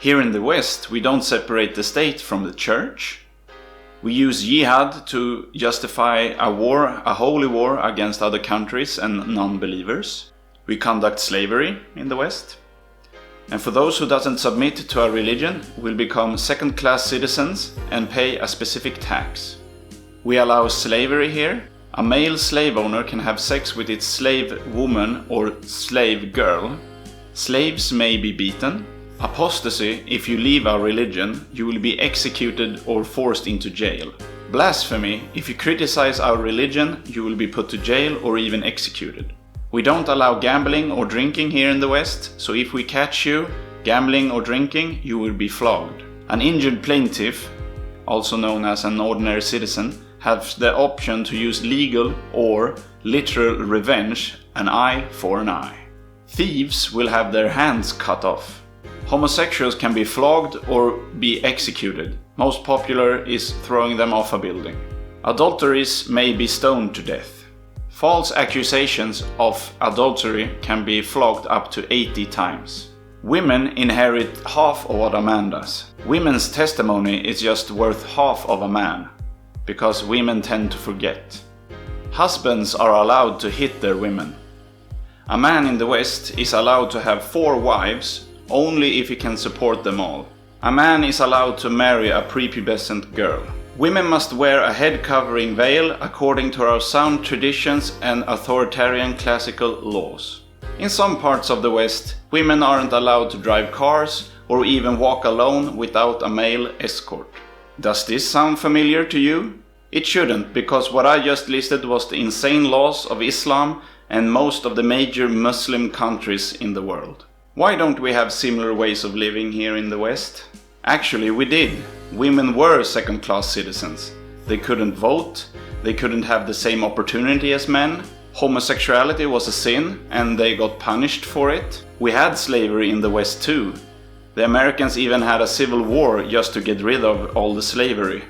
Here in the West, we don't separate the state from the church. We use jihad to justify a holy war against other countries and non-believers. We conduct slavery in the West. And for those who doesn't submit to our religion, will become second-class citizens and pay a specific tax. We allow slavery here. A male slave owner can have sex with its slave woman or slave girl. Slaves may be beaten. Apostasy, if you leave our religion, you will be executed or forced into jail. Blasphemy, if you criticize our religion, you will be put to jail or even executed. We don't allow gambling or drinking here in the West, so if we catch you gambling or drinking, you will be flogged. An injured plaintiff, also known as an ordinary citizen, has the option to use legal or literal revenge, an eye for an eye. Thieves will have their hands cut off. Homosexuals can be flogged or be executed. Most popular is throwing them off a building. Adulteries may be stoned to death. False accusations of adultery can be flogged up to 80 times. Women inherit half of what a man does. Women's testimony is just worth half of a man, because women tend to forget. Husbands are allowed to hit their women. A man in the West is allowed to have 4 wives only if he can support them all. A man is allowed to marry a prepubescent girl. Women must wear a head covering veil according to our sound traditions and authoritarian classical laws. In some parts of the West, women aren't allowed to drive cars or even walk alone without a male escort. Does this sound familiar to you? It shouldn't, because what I just listed was the insane laws of Islam and most of the major Muslim countries in the world. Why don't we have similar ways of living here in the West? Actually, we did. Women were second-class citizens. They couldn't vote, they couldn't have the same opportunity as men. Homosexuality was a sin and they got punished for it. We had slavery in the West too. The Americans even had a civil war just to get rid of all the slavery.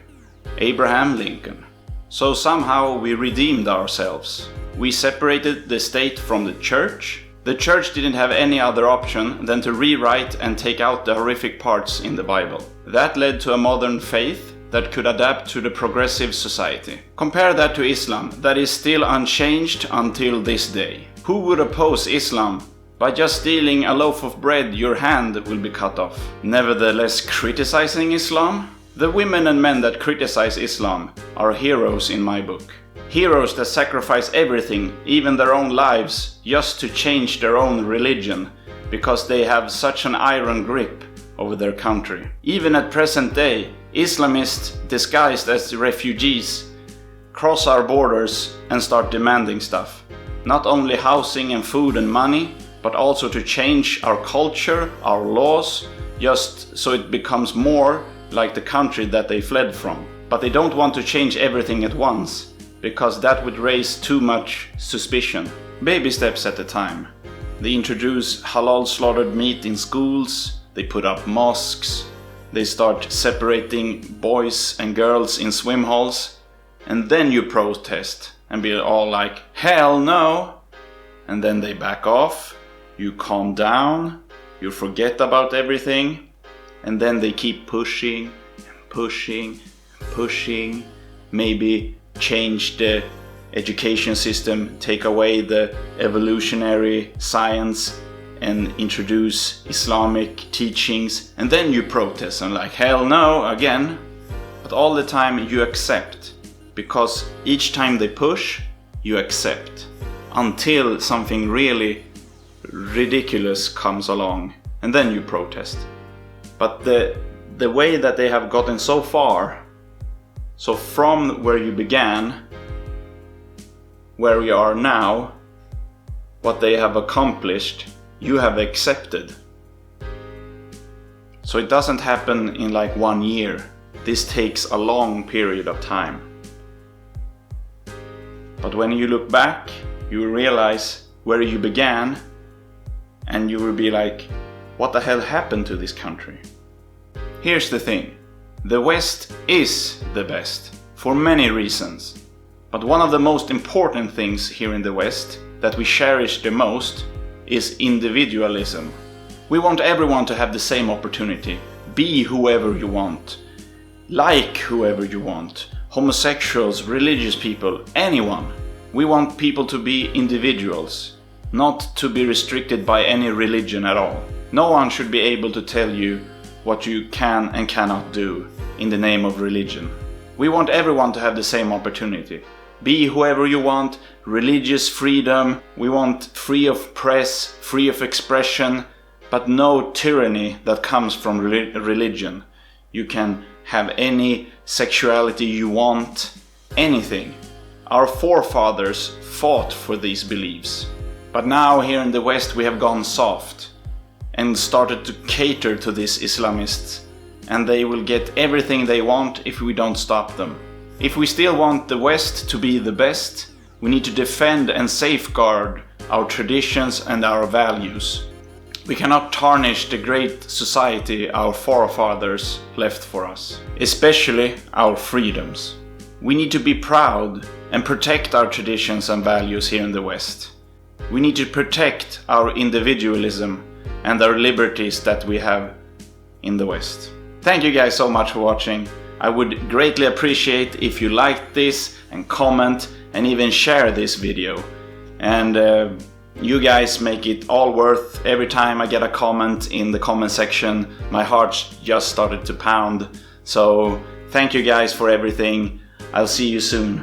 Abraham Lincoln. So somehow we redeemed ourselves. We separated the state from the church. The church didn't have any other option than to rewrite and take out the horrific parts in the Bible. That led to a modern faith that could adapt to the progressive society. Compare that to Islam, that is still unchanged until this day. Who would oppose Islam? By just stealing a loaf of bread, your hand will be cut off. Nevertheless, criticizing Islam? The women and men that criticize Islam are heroes in my book. Heroes that sacrifice everything, even their own lives, just to change their own religion, because they have such an iron grip over their country. Even at present day, Islamists disguised as refugees cross our borders and start demanding stuff. Not only housing and food and money, but also to change our culture, our laws, just so it becomes more like the country that they fled from. But they don't want to change everything at once, because that would raise too much suspicion. Baby steps at a time. They introduce halal slaughtered meat in schools, they put up mosques, they start separating boys and girls in swim halls, and then you protest and be all like, hell no! And then they back off, you calm down, you forget about everything, and then they keep pushing and pushing and pushing, maybe change the education system, take away the evolutionary science and introduce Islamic teachings, and then you protest and like, hell no, again. But all the time you accept, because each time they push, you accept, until something really ridiculous comes along, and then you protest. But the way that they have gotten so far, so from where you began, where we are now, what they have accomplished, you have accepted. So it doesn't happen in like 1 year. This takes a long period of time. But when you look back, you will realize where you began, and you will be like, what the hell happened to this country? Here's the thing. The West is the best, for many reasons. But one of the most important things here in the West, that we cherish the most, is individualism. We want everyone to have the same opportunity. Be whoever you want. Like whoever you want. Homosexuals, religious people, anyone. We want people to be individuals, not to be restricted by any religion at all. No one should be able to tell you what you can and cannot do in the name of religion. We want everyone to have the same opportunity. Be whoever you want, religious freedom, we want free of press, free of expression, but no tyranny that comes from religion. You can have any sexuality you want, anything. Our forefathers fought for these beliefs. But now here in the West we have gone soft and started to cater to these Islamists, and they will get everything they want if we don't stop them. If we still want the West to be the best, we need to defend and safeguard our traditions and our values. We cannot tarnish the great society our forefathers left for us, especially our freedoms. We need to be proud and protect our traditions and values here in the West. We need to protect our individualism and our liberties that we have in the West. Thank you guys so much for watching. I would greatly appreciate if you liked this and comment and even share this video. And you guys make it all worth. Every time I get a comment in the comment section, my heart just started to pound. So thank you guys for everything. I'll see you soon.